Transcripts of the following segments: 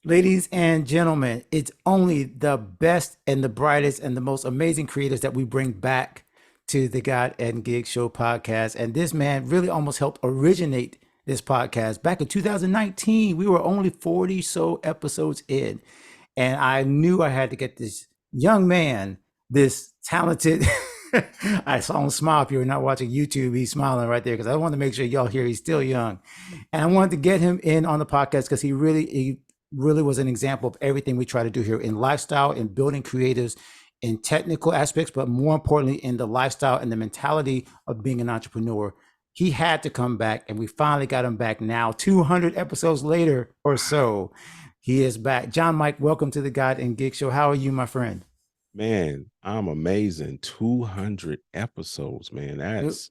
Ladies and gentlemen, it's only the best and the brightest and the most amazing creators that we bring back to the God and Gig Show podcast. And this man really almost helped originate this podcast. Back in 2019, we were only 40 so episodes in. And I knew I had to get this young man, this talented. I saw him smile. If you're not watching YouTube, he's smiling right there because I want to make sure y'all hear he's still young. And I wanted to get him in on the podcast because he really was an example of everything we try to do here in lifestyle, in building creatives, in technical aspects, but more importantly, in the lifestyle and the mentality of being an entrepreneur. He had to come back, and we finally got him back now, 200 episodes later or so. He is back. John Mike, welcome to the God and Gig Show. How are you, my friend? Man, I'm amazing. 200 episodes, man. It- It's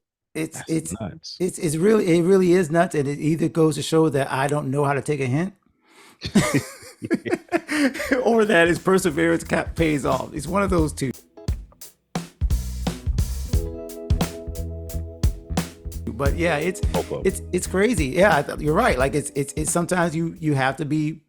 That's it's nuts. it really is nuts, and it either goes to show that I don't know how to take a hint, or that his perseverance pays off. It's one of those two. But yeah, it's Both of it's it's crazy. Yeah, you're right. Like it's sometimes you have to be,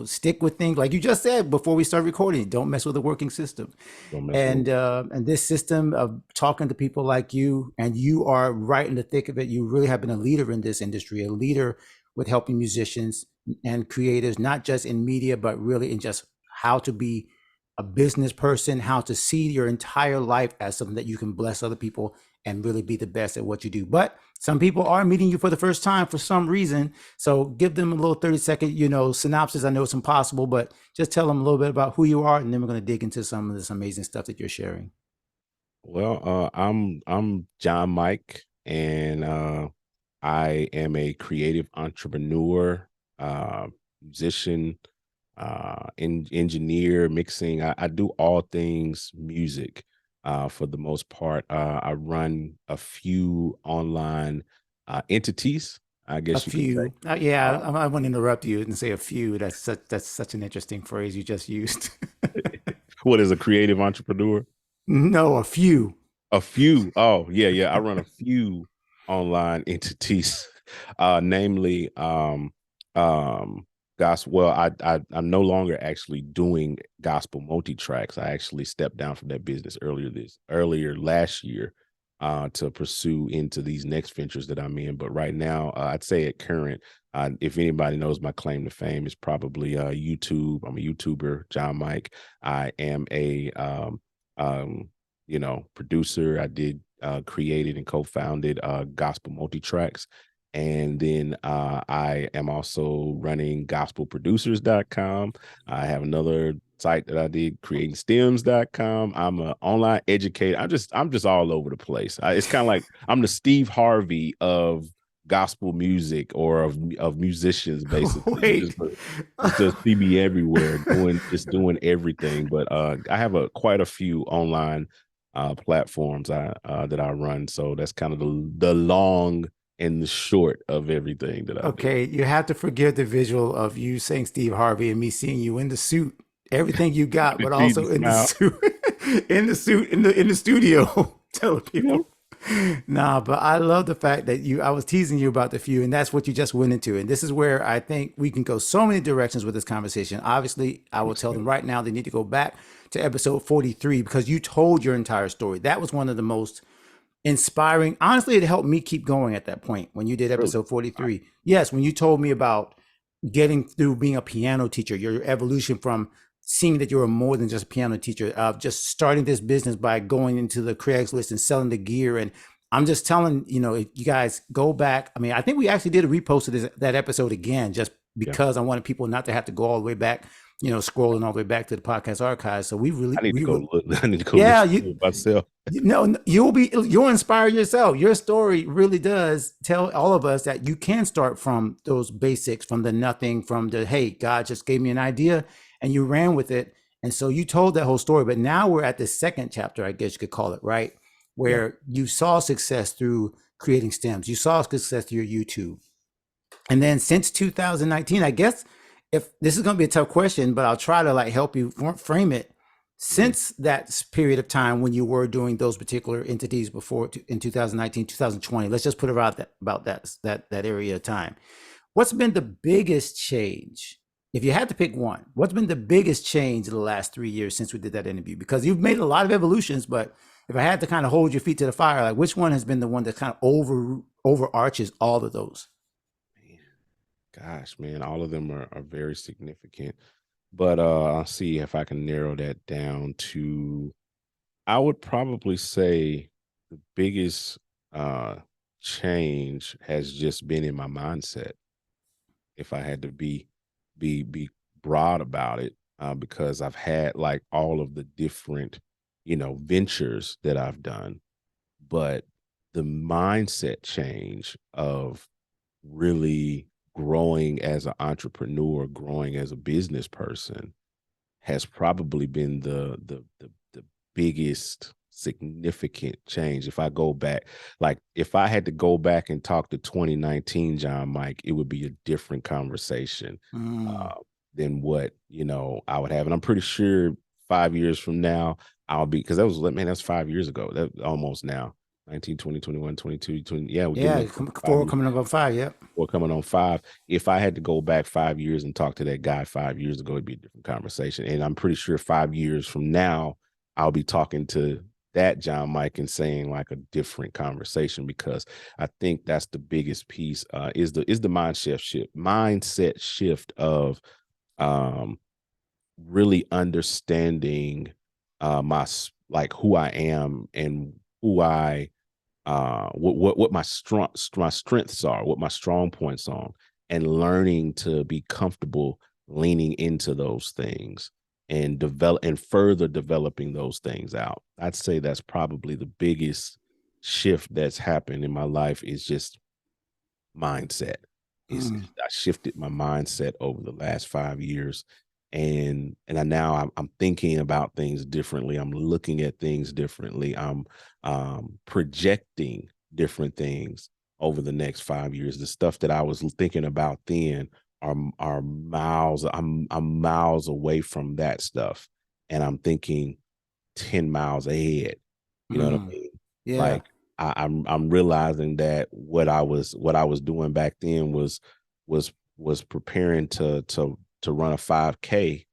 stick with things like you just said before we start recording. Don't mess with the working system. Don't mess with And this system of talking to people like you, and you are right in the thick of it. You really have been a leader in this industry, a leader with helping musicians and creators, not just in media, but really in just how to be a business person, how to see your entire life as something that you can bless other people and really be the best at what you do. But some people are meeting you for the first time for some reason. So give them a little 30-second, synopsis. I know it's impossible, but just tell them a little bit about who you are, and then we're going to dig into some of this amazing stuff that you're sharing. I'm John Mike, and I am a creative entrepreneur, musician, engineer, mixing. I do all things music. For the most part, I run a few online entities, I A guess you could say. few. Yeah, Uh, I want to interrupt you and say a few. That's such an interesting phrase you just used. what is a creative entrepreneur? No, a few. A few. Oh, yeah, yeah. I run a few online entities, namely um gospel. Well, I'm no longer actually doing gospel multi-tracks. I actually stepped down from that business earlier last year to pursue into these next ventures that I'm in. But right now, I'd say at current, if anybody knows my claim to fame is probably YouTube. I'm a YouTuber, John Mike. I am a um producer. I did created and co-founded Gospel Multitracks. And then I am also running gospelproducers.com. I have another site that I did, creatingstems.com. I'm an online educator. I'm just all over the place. It's kind of like I'm the Steve Harvey of gospel music or of musicians, basically. You Wait. just see me everywhere doing everything. But I have quite a few online platforms that I run. So that's kind of the long and the short of everything that I do. Okay, you have to forgive the visual of you saying Steve Harvey and me seeing you in the suit, everything you got, The but cheesy also in the smile. suit, in the studio, telling Yeah. people. Nah, but I love the fact that I was teasing you about the few, and that's what you just went into. And this is where I think we can go so many directions with this conversation. Obviously, I will Yes, tell sir. them right now they need to go back to episode 43 because you told your entire story. That was one of the most inspiring. Honestly, it helped me keep going at that point when you did Really. episode 43. Yes, when you told me about getting through being a piano teacher, your evolution from seeing that you were more than just a piano teacher, of just starting this business by going into the Craigslist and selling the gear. And I'm just telling, if you guys go back. I mean, I think we actually did a repost of that episode again, just Yeah. because I wanted people not to have to go all the way back, scrolling all the way back to the podcast archives. So we really, I need to go look. I need to go yeah, listen to it myself. you'll inspire yourself. Your story really does tell all of us that you can start from those basics, from the nothing, from the hey, God just gave me an idea and you ran with it. And so you told that whole story. But now we're at the second chapter, I guess you could call it, right? Yeah. Where you saw success through creating stems. You saw success through your YouTube. And then since 2019, I guess if this is going to be a tough question, but I'll try to like help you frame it. Mhm. Since that period of time when you were doing those particular entities before in 2019, 2020, let's just put it about that area of time. What's been the biggest change if you had to pick one, what's been the biggest change in the last 3 years since we did that interview? Because you've made a lot of evolutions, but if I had to kind of hold your feet to the fire, like which one has been the one that kind of overarches all of those? Man, gosh, man, all of them are very significant. But I'll see if I can narrow that down to, I would probably say the biggest change has just been in my mindset. If I had to be broad about it, because I've had like all of the different, ventures that I've done, but the mindset change of really growing as an entrepreneur, growing as a business person has probably been the biggest significant change. If I go back, like if I had to go back and talk to 2019 John Mike, it would be a different conversation Mm, uh, than what I would have. And I'm pretty sure 5 years from now I'll be, because that was, man, that's 5 years ago. That almost now. 19, 20, 21, 22, 20. Yeah, we're getting yeah, up to 5 four years coming up on five. Yep. or coming on 5. If I had to go back 5 years and talk to that guy 5 years ago, it'd be a different conversation. And I'm pretty sure 5 years from now, I'll be talking to that John Mike and saying like a different conversation, because I think that's the biggest piece, is the mindset shift of um really understanding like who I am and who I what my strengths are, what my strong points are, and learning to be comfortable leaning into those things and further developing those things out. I'd say that's probably the biggest shift that's happened in my life, is just mindset. Mm, I shifted my mindset over the last 5 years, and I'm thinking about things differently. I'm looking at things differently. I'm projecting different things over the next 5 years. The stuff that I was thinking about then are miles. I'm miles away from that stuff, and I'm thinking 10 miles ahead. You know what I mm, mean? yeah. Like I'm realizing that what I was doing back then was preparing to run a 5K,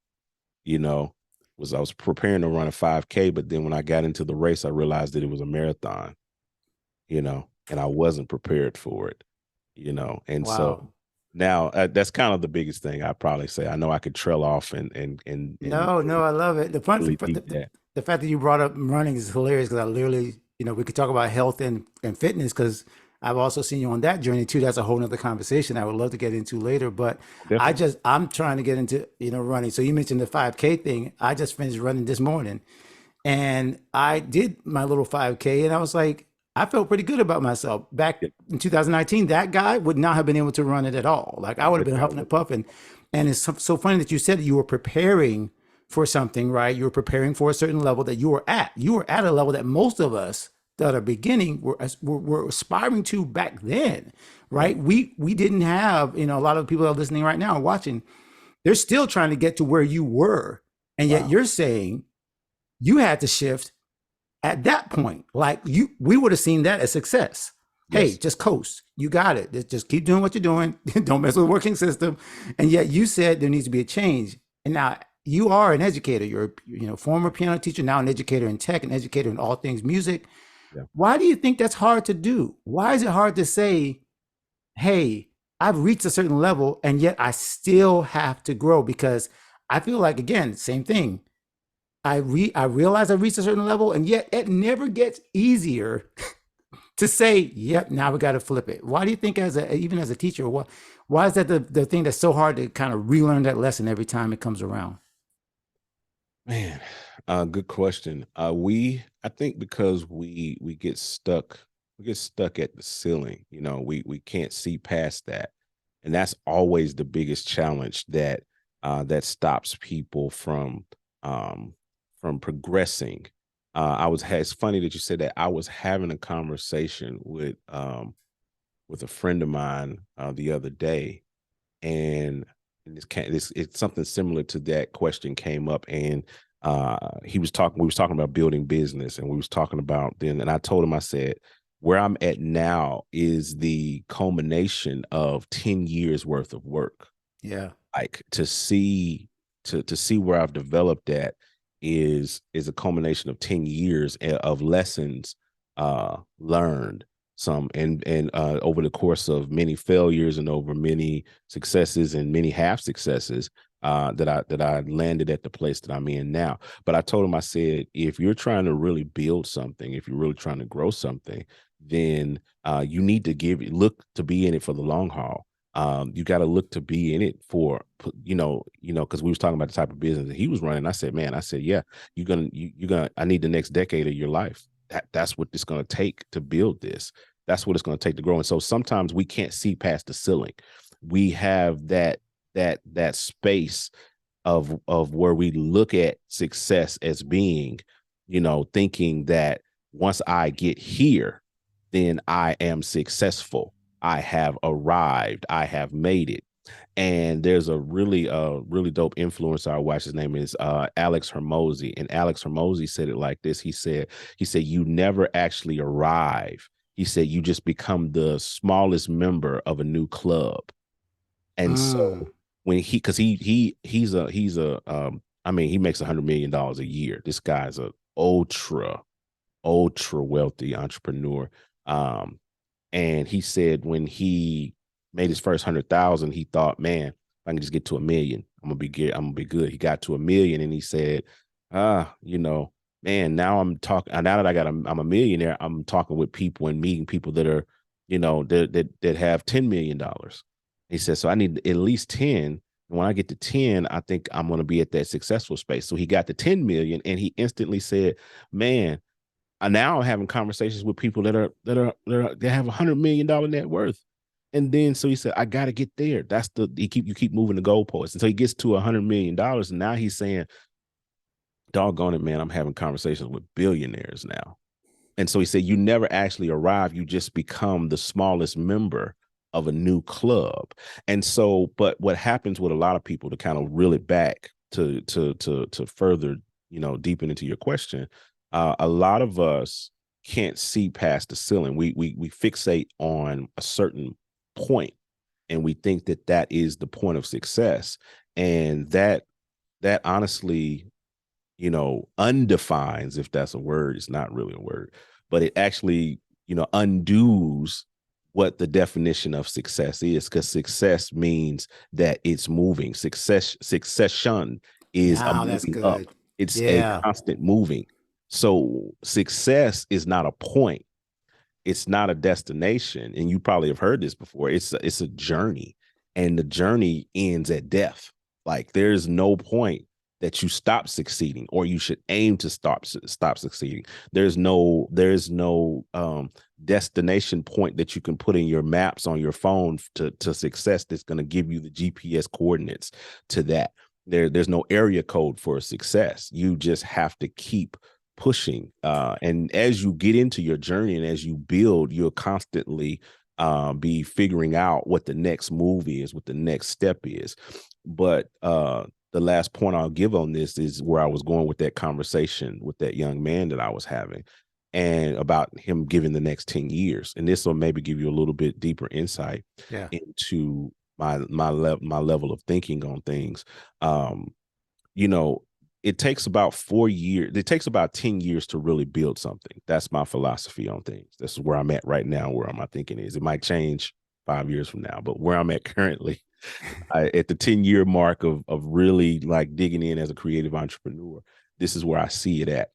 you know, I was preparing to run a 5K, but then when I got into the race, I realized that it was a marathon, and I wasn't prepared for it, and so Wow. now that's kind of the biggest thing I probably say. I know I could trail off and No, no, I love it. really deep that. The fact that you brought up running is hilarious because I literally, we could talk about health and fitness because I've also seen you on that journey too. That's a whole nother conversation I would love to get into later. But Definitely. I'm trying to get into, running. So you mentioned the 5K thing. I just finished running this morning and I did my little 5K and I was like, I felt pretty good about myself. Back Yeah, in 2019, that guy would not have been able to run it at all. Like I I would have bet been you I huffing and wouldn't. puffing. And it's so funny that you said that you were preparing for something, right? You were preparing for a certain level that you were at. You were at a level that most of us that are beginning were aspiring to back then, Yep. right? We didn't have, a lot of people that are listening right now are watching. They're still trying to get to where you were. And yet Wow. you're saying you had to shift at that point. Like we would have seen that as success. Hey, Yes. just coast. You got it. Just keep doing what you're doing. Don't mess with the working system. And yet you said there needs to be a change. And now you are an educator. You're former piano teacher, now an educator in tech, an educator in all things music. Yeah. Why do you think that's hard to do? Why is it hard to say, hey, I've reached a certain level and yet I still have to grow? Because I feel like, again, same thing. I realize I reached a certain level, and yet it never gets easier to say, "Yep, now we got to flip it." Why do you think, even as a teacher, why is that the thing that's so hard to kind of relearn that lesson every time it comes around? Man, good question. I think because we get stuck at the ceiling. We can't see past that, and that's always the biggest challenge that stops people um from progressing. It's funny that you said that. I was having a conversation with a friend of mine the other day, and it's something similar to that question came up, and we was talking about building business, and we was talking about then, and I told him, I said, where I'm at now is the culmination of 10 years worth of work. Yeah. like to see where I've developed at is a culmination of 10 years of lessons learned, some and over the course of many failures and over many successes and many half successes, that I landed at the place that I'm in now. But I told him, I said, if you're trying to really build something, if you're really trying to grow something, then you need to look to be in it for the long haul. You got to look to be in it for, because we was talking about the type of business that he was running. I said, man, I said, yeah, you're gonna, I need the next decade of your life. That's what it's gonna take to build this. That's what it's gonna take to grow. And so sometimes we can't see past the ceiling. We have that space of where we look at success as being, thinking that once I get here, then I am successful. I have arrived. I have made it. And there's a really dope influencer I watch. His name is Alex Hermosi. And Alex Hermosi said it like this. He said, you never actually arrive. He said, you just become the smallest member of a new club. And Mm. so when because he's a I mean, he makes $100 million a year. This guy's a ultra wealthy entrepreneur. Um, and he said when he made his first 100,000, he thought, man, if I can just get to 1 million, I'm gonna be good. I'm gonna be good. He got to 1 million, and he said, man, now I'm talking. Now that I'm a millionaire, I'm talking with people and meeting people that are, that have $10 million. He said, so I need at least 10. And when I get to 10, I think I'm going to be at that successful space. So he got to 10 million, and he instantly said, man, I now having conversations with people that have $100 million net worth. And then so he said, I got to get there. That's you keep moving the goalposts. And so he gets to $100 million. And now he's saying, doggone it, man, I'm having conversations with billionaires now. And so he said, you never actually arrive. You just become the smallest member of a new club. And so, but what happens with a lot of people, to kind of reel it back to further, deepen into your question, a lot of us can't see past the ceiling. We fixate on a certain point, and we think that is the point of success, and that honestly, undefines, if that's a word. It's not really a word, but it actually, undoes what the definition of success is, because success means that it's moving. Succession is a Now that's moving up. good. It's a Yeah. constant moving. So success is not a point, it's not a destination. And you probably have heard this before. It's a journey, and the journey ends at death. Like, there's no point that you stop succeeding, or you should aim to stop succeeding. There's no destination point that you can put in your maps on your phone to success that's going to give you the GPS coordinates to that. There's no area code for success. You just have to keep pushing. And as you get into your journey and as you build, you'll constantly be figuring out what the next move is, what the next step is. But the last point I'll give on this is where I was going with that conversation with that young man that I was having, and about him giving the next 10 years. And this will maybe give you a little bit deeper insight Yeah. into my level of thinking on things. Um, you know, it takes about 4 years. It takes about 10 years to really build something. That's my philosophy on things. This is where I'm at right now, where my thinking is. It might change 5 years from now, but where I'm at currently, at the 10-year mark of really like digging in as a creative entrepreneur, this is where I see it at.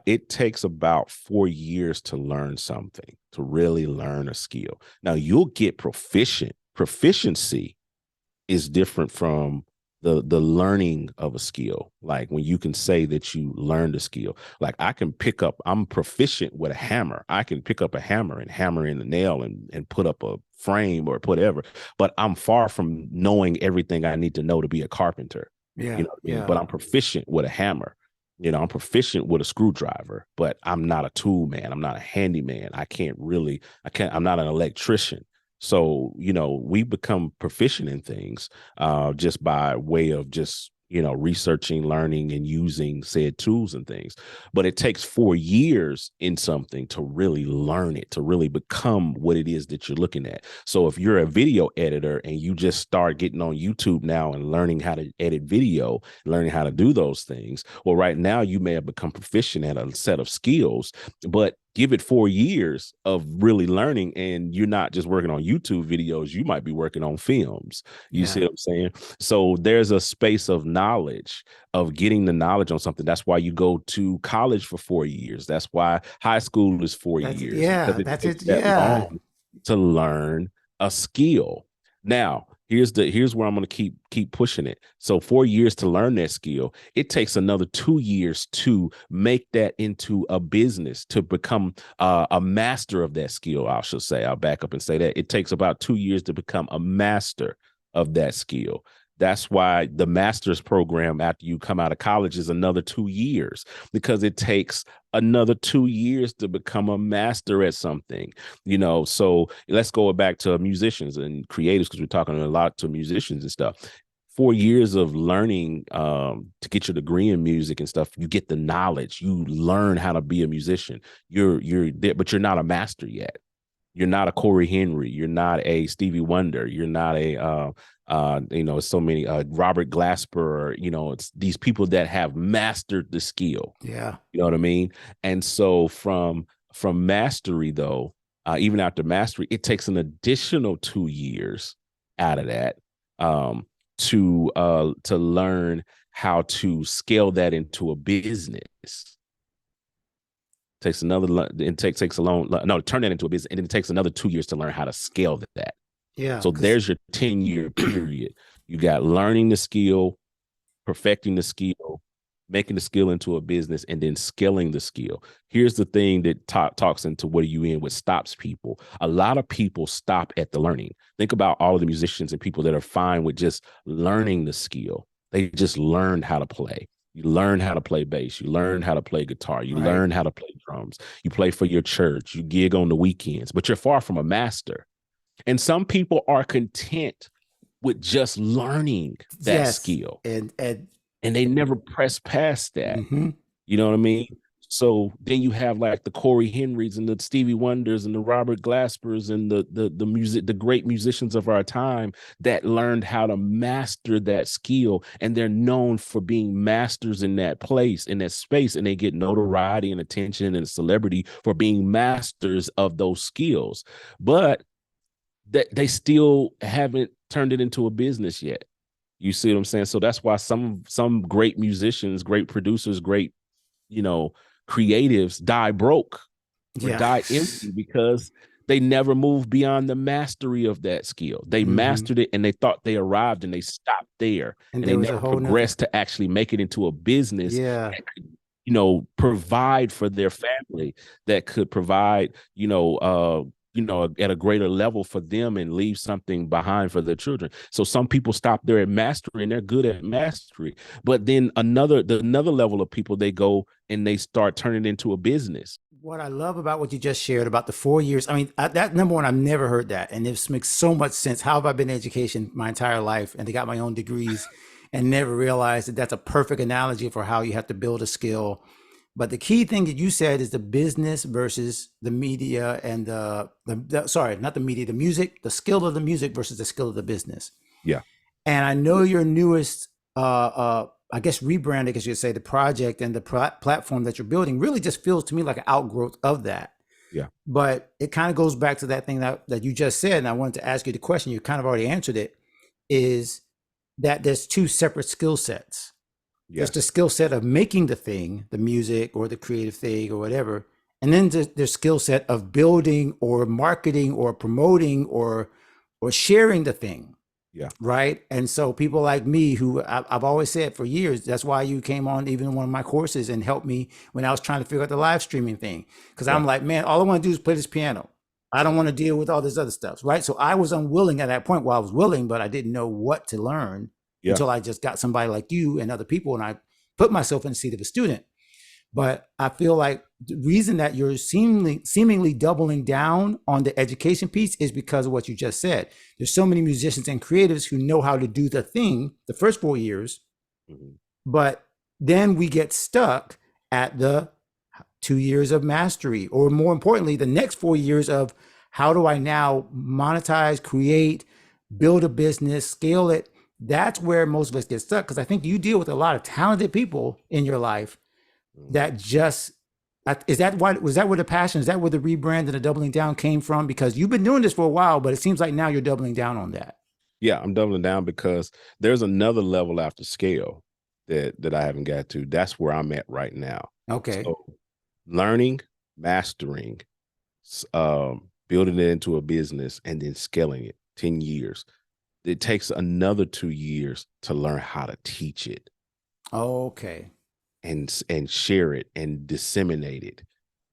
It takes about 4 years to learn something, to really learn a skill. Now, you'll get proficient. Proficiency is different from the learning of a skill. Like when you can say that you learned a skill, like I'm proficient with a hammer. I can pick up a hammer and hammer in the nail and put up a frame or whatever, but I'm far from knowing everything I need to know to be a carpenter. You Yeah. know what I mean? Yeah. But I'm proficient with a hammer. I'm proficient with a screwdriver, but I'm not a tool man. I'm not a handyman. I'm not an electrician. So, we become proficient in things just by way of just researching, learning, and using said tools and things. But it takes 4 years in something to really learn it, to really become what it is that you're looking at. So if you're a video editor and you just start getting on YouTube now and learning how to edit video, learning how to do those things, well, right now you may have become proficient at a set of skills, but give it 4 years of really learning, and you're not just working on YouTube videos, you might be working on films. You see Yeah. what I'm saying? So there's a space of knowledge, of getting the knowledge on something. That's why you go to college for 4 years. That's why high school is four That's years, because yeah. it That's takes it. that Yeah. long to learn a skill. Now, here's where I'm going to keep pushing it. So 4 years to learn that skill, it takes another 2 years to make that into a business, to become a master of that skill. I should say, I'll back up and say that it takes about 2 years to become a master of that skill. That's why the master's program after you come out of college is another 2 years, because it takes another 2 years to become a master at something. So let's go back to musicians and creatives, because we're talking a lot to musicians and stuff. 4 years of learning to get your degree in music and stuff, you get the knowledge, you learn how to be a musician. You're there, but you're not a master yet. You're not a Corey Henry. You're not a Stevie Wonder. You're not a so many Robert Glasper. It's these people that have mastered the skill. Yeah. You know what I mean? And so from mastery, though, even after mastery, it takes an additional 2 years out of that to learn how to scale that into a business. Takes another, it takes a long, no, turn that into a business, and then it takes another 2 years to learn how to scale that. Yeah. So there's your 10-year period. You got learning the skill, perfecting the skill, making the skill into a business, and then scaling the skill. Here's the thing that talks into what are you in, what stops people. A lot of people stop at the learning. Think about all of the musicians and people that are fine with just learning the skill. They just learned how to play. You learn how to play bass. You learn how to play guitar. You Right. learn how to play drums. You play for your church. You gig on the weekends, but you're far from a master. And some people are content with just learning that Yes. skill, And and they never press past that. mm-hmm. You know what I mean? So then you have like the Corey Henrys and the Stevie Wonders and the Robert Glaspers and the great musicians of our time that learned how to master that skill, and they're known for being masters in that place, in that space, and they get notoriety and attention and celebrity for being masters of those skills. But that they still haven't turned it into a business yet. You see what I'm saying? So that's why some great musicians, great producers, great, creatives die broke or Yeah. die empty, because they never moved beyond the mastery of that skill. They Mm-hmm. mastered it and they thought they arrived, and they stopped there, And and they there was a never whole nother. progressed to actually make it into a business Yeah. that could, provide for their family, that could provide, at a greater level for them, and leave something behind for their children. So some people stop there at mastery, and they're good at mastery. But then another level of people, they go and they start turning it into a business. What I love about what you just shared about the 4 years, I mean, that number one, I've never heard that. And this makes so much sense. How have I been in education my entire life and I got my own degrees and never realized that that's a perfect analogy for how you have to build a skill. But the key thing that you said is the business versus the media and sorry, not the media, the music, the skill of the music versus the skill of the business. Yeah. And I know your newest, I guess rebranding, as you say, the project and the platform that you're building really just feels to me like an outgrowth of that. Yeah. But it kind of goes back to that thing that you just said, and I wanted to ask you the question. You kind of already answered it. Is that there's two separate skill sets. There's the Yes. skill set of making the thing, the music or the creative thing or whatever, and then there's skill set of building or marketing or promoting or sharing the thing. Yeah. Right. And so people like me, who I've always said for years, that's why you came on even one of my courses and helped me when I was trying to figure out the live streaming thing. Because Yeah. I'm like, man, all I want to do is play this piano. I don't want to deal with all this other stuff. Right. So I was unwilling at that point. Well, I was willing, but I didn't know what to learn Yeah. until I just got somebody like you and other people. And I put myself in the seat of a student. But I feel like the reason that you're seemingly doubling down on the education piece is because of what you just said. There's so many musicians and creatives who know how to do the thing the first 4 years, Mhm. But then we get stuck at the 2 years of mastery, or more importantly, the next 4 years of how do I now monetize, create, build a business, scale it. That's where most of us get stuck, because I think you deal with a lot of talented people in your life Mhm. that just is that why was that where the passion, is that where the rebrand and the doubling down came from? Because you've been doing this for a while, but it seems like now you're doubling down on that. Yeah, I'm doubling down because there's another level after scale that I haven't got to. That's where I'm at right now. Okay. So learning, mastering, building it into a business, and then scaling it. 10 years. It takes another 2 years to learn how to teach it Okay. and share it and disseminate it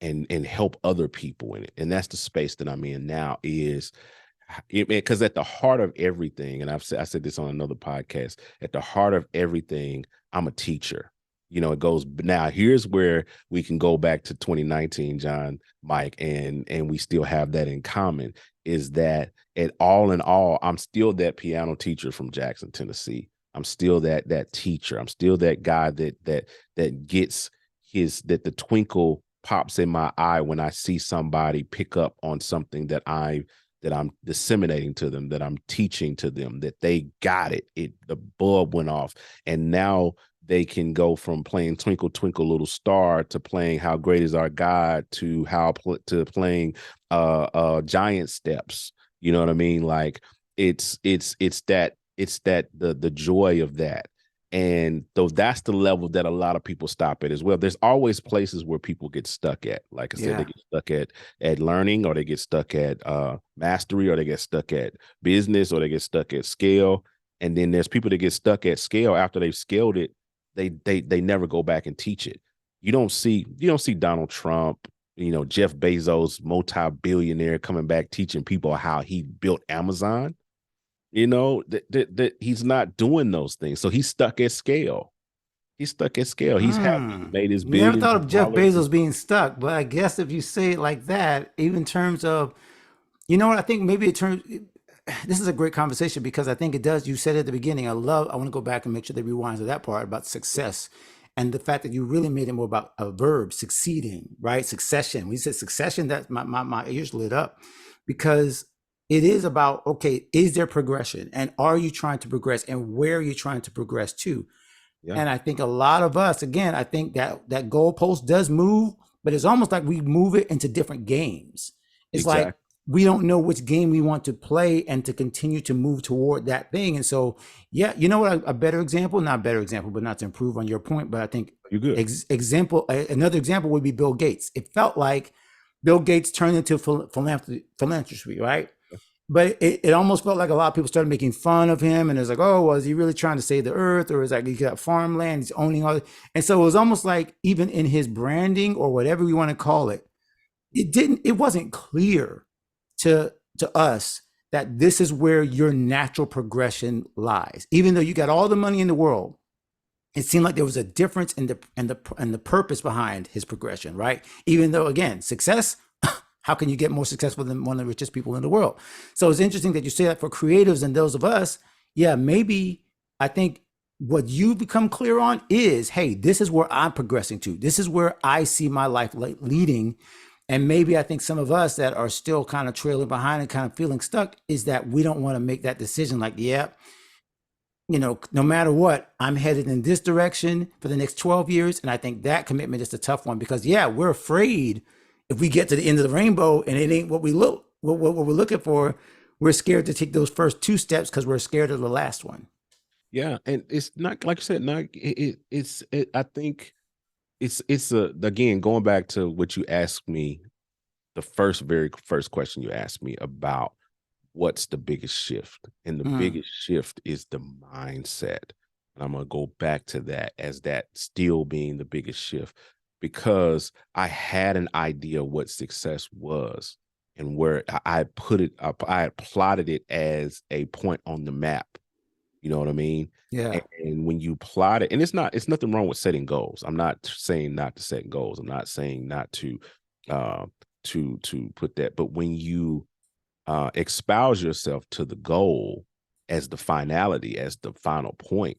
and help other people in it. And that's the space that I'm in now, is because at the heart of everything, and I said this on another podcast, at the heart of everything, I'm a teacher. It goes now. Here's where we can go back to 2019, John, Mike, and we still have that in common. Is that at all in all, I'm still that piano teacher from Jackson, Tennessee. I'm still that teacher. I'm still that guy that gets that the twinkle pops in my eye when I see somebody pick up on something that I'm disseminating to them, that I'm teaching to them, that they got it. The bulb went off, and now they can go from playing Twinkle Twinkle Little Star to playing How Great Is Our God to playing Giant Steps. You know what I mean? Like it's that the joy of that. And though that's the level that a lot of people stop at as well. There's always places where people get stuck at. Like I said, they Yeah. get stuck at learning, or they get stuck at mastery, or they get stuck at business, or they get stuck at scale. And then there's people that get stuck at scale after they've scaled it. They never go back and teach it. You don't see Donald Trump, Jeff Bezos, multi-billionaire, coming back teaching people how he built Amazon. That he's not doing those things. So he's stuck at scale. He's stuck at scale. He's happy. He made his Never billions thought of of Jeff dollars. Bezos being stuck, but I guess if you say it like that, even in terms of, you know what, I think maybe it turns. This is a great conversation, because I think it does. You said at the beginning, I want to go back and make sure they rewind to that part about success, and the fact that you really made it more about a verb, succeeding, right? Succession. When you said succession, that my ears lit up, because it is about, okay, is there progression, and are you trying to progress, and where are you trying to progress to? Yeah, And I think a lot of us, again, I think that goalpost does move, but it's almost like we move it into different games. It's like exactly. we don't know which game we want to play and to continue to move toward that thing. And so, yeah, you know what? A better example, not a better example, but not to improve on your point, but I think You're good. another example would be Bill Gates. It felt like Bill Gates turned into philanthropy, right? But it almost felt like a lot of people started making fun of him, and it's like, oh, well, is he really trying to save the earth, or is like he got farmland, he's owning all, and so it was almost like even in his branding, or whatever we want to call it, it wasn't clear to us that this is where your natural progression lies. Even though you got all the money in the world, it seemed like there was a difference in the purpose behind his progression, right? Even though, again, success, how can you get more successful than one of the richest people in the world? So it's interesting that you say that for creatives and those of us. Yeah, maybe I think what you become clear on is, hey, this is where I'm progressing to. This is where I see my life leading. And maybe I think some of us that are still kind of trailing behind and kind of feeling stuck is that we don't want to make that decision. Like, yeah, no matter what, I'm headed in this direction for the next 12 years. And I think that commitment is the tough one, because, yeah, we're afraid if we get to the end of the rainbow and it ain't what what we're looking for, we're scared to take those first two steps because we're scared of the last one. Yeah, and it's not like you said. Not I think it's again, going back to what you asked me, the very first question you asked me about what's the biggest shift, and the Mm, biggest shift is the mindset. And I'm gonna go back to that as that still being the biggest shift, because I had an idea what success was, and where I put it up, I had plotted it as a point on the map. You know what I mean? yeah. And when you plot it, and it's nothing wrong with setting goals. I'm not saying not to set goals. I'm not saying not to uh to put that, but when you espouse yourself to the goal as the finality, as the final point,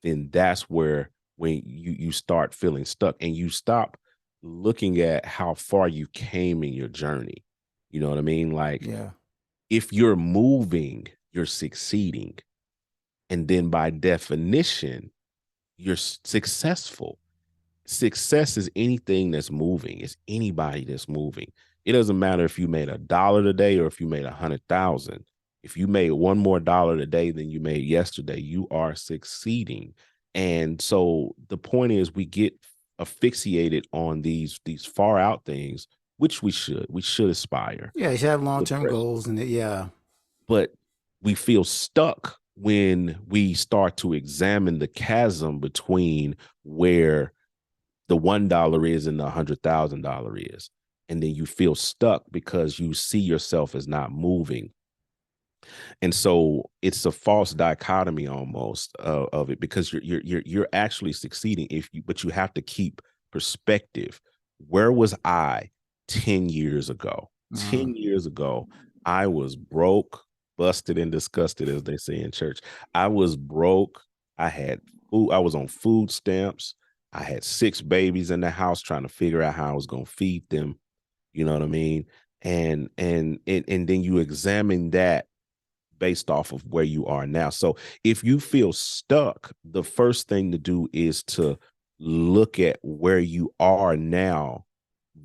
then that's where when you start feeling stuck and you stop looking at how far you came in your journey. You know what I mean? Like Yeah. if you're moving, you're succeeding. And then by definition, you're successful. Success is anything that's moving. It's anybody that's moving. It doesn't matter if you made $1 today or if you made 100,000. If you made one more dollar today than you made yesterday, you are succeeding. And so the point is, we get asphyxiated on these far out things, which we should aspire. Yeah, you should have The long-term present. goals and yeah. But we feel stuck when we start to examine the chasm between where the $1 is and the $100,000 is. And then you feel stuck because you see yourself as not moving. And so it's a false dichotomy almost of it, because you're actually succeeding but you have to keep perspective. Where was I 10 years ago? 10 years ago, I was broke, busted, and disgusted, as they say in church. I was broke. I had food. I was on food stamps. I had 6 babies in the house, trying to figure out how I was going to feed them. You know what I mean? And then you examine that based off of where you are now. So if you feel stuck, the first thing to do is to look at where you are now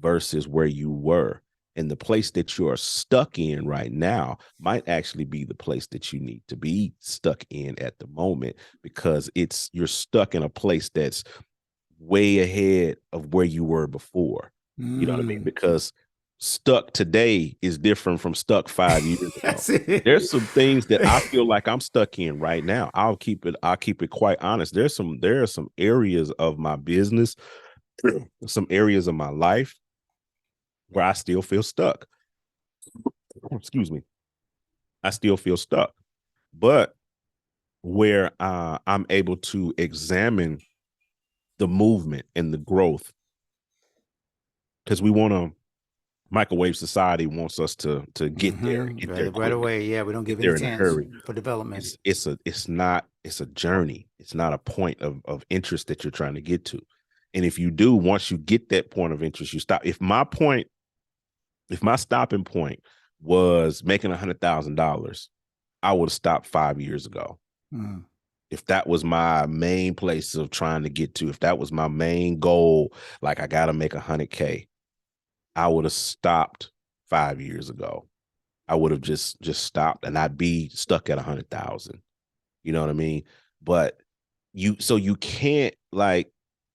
versus where you were. And the place that you're stuck in right now might actually be the place that you need to be stuck in at the moment, because you're stuck in a place that's way ahead of where you were before. You know what I mean? Because stuck today is different from stuck 5 years ago. That's it. There's some things that I feel like I'm stuck in right now. I'll keep it quite honest. There are some areas of my business, some areas of my life where I still feel stuck. Excuse me. I still feel stuck. But where I'm able to examine the movement and the growth, because we want to microwave society wants us to get there Right quick, away. Yeah, we don't get give any there in a chance hurry. for development. It's a journey. It's not a point of interest that you're trying to get to. And if you do, once you get that point of interest, you stop. If my stopping point was making $100,000, I would have stopped 5 years ago. If that was my main place of trying to get to, if that was my main goal, like I got to make 100K, I would have stopped 5 years ago. I would have just stopped, and I'd be stuck at 100,000. You know what I mean? But you can't like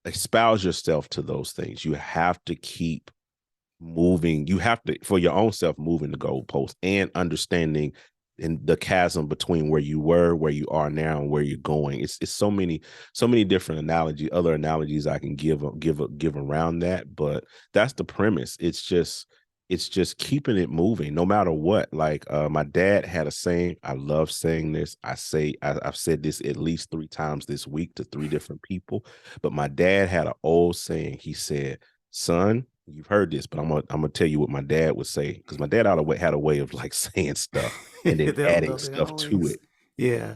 espouse yourself to those things. You have to keep moving. You have to, for your own self, moving the goalpost and understanding in the chasm between where you were, where you are now, and where you're going. It's so many different other analogies I can give around that, but that's the premise. It's just keeping it moving no matter what. Like my dad had a saying. I love saying this. I've said this at least 3 times this week to 3 different people, but my dad had an old saying. He said, "Son, you've heard this, but I'm gonna tell you what my dad would say, because my dad had a way of like saying stuff and then They'll adding love it stuff to always. it, Yeah.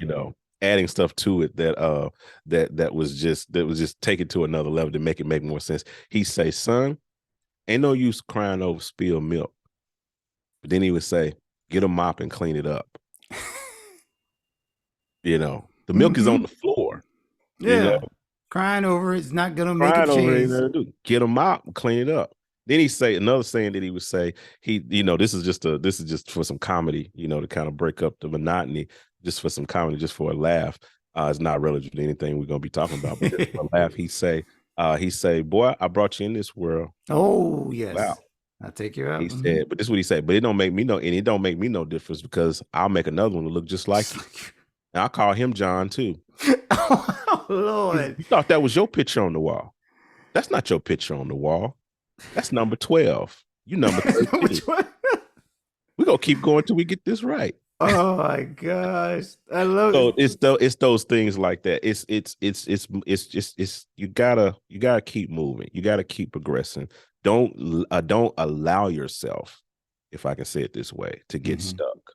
adding stuff to it that was just take it to another level to make it make more sense. He say, "Son, ain't no use crying over spilled milk." But then he would say, "Get a mop and clean it up." The milk is on the floor, you know, Yeah. Crying over it's not gonna make it crying over it, change. get a mop and clean it up. Then he say another saying that he would say, this is just for some comedy, to kind of break up the monotony, just for some comedy, just for a laugh. It's not relative to anything we're gonna be talking about, but just for a laugh, he say, "Boy, I brought you in this world. Oh Wow." yes. I'll take you out. He said, but this is what he said, "But it don't make me no difference, because I'll make another one to look just like you. And I'll call him John too." Oh Lord. You thought that was your picture on the wall. That's not your picture on the wall. That's number 12. You number 13. Which one? We're gonna keep going till we get this right. Oh my gosh. I love So it. it's those things like that. It's you gotta keep moving. You gotta keep progressing. Don't allow yourself, if I can say it this way, to get stuck.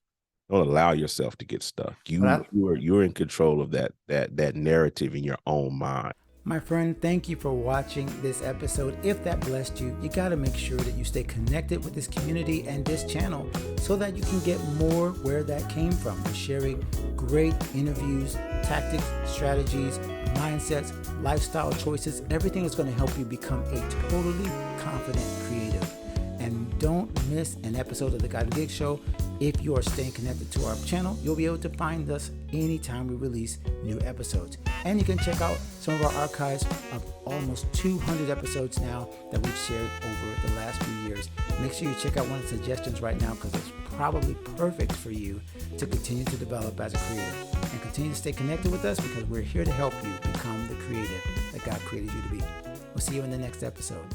Don't allow yourself to get stuck. You're in control of that narrative in your own mind. My friend, thank you for watching this episode. If that blessed you, you got to make sure that you stay connected with this community and this channel so that you can get more where that came from. We're sharing great interviews, tactics, strategies, mindsets, lifestyle choices. Everything is going to help you become a totally confident creative. And don't miss an episode of the Guided Gig Show. If you are staying connected to our channel, you'll be able to find us anytime we release new episodes. And you can check out some of our archives of almost 200 episodes now that we've shared over the last few years. Make sure you check out one of the suggestions right now because it's probably perfect for you to continue to develop as a creative. And continue to stay connected with us because we're here to help you become the creative that God created you to be. We'll see you in the next episode.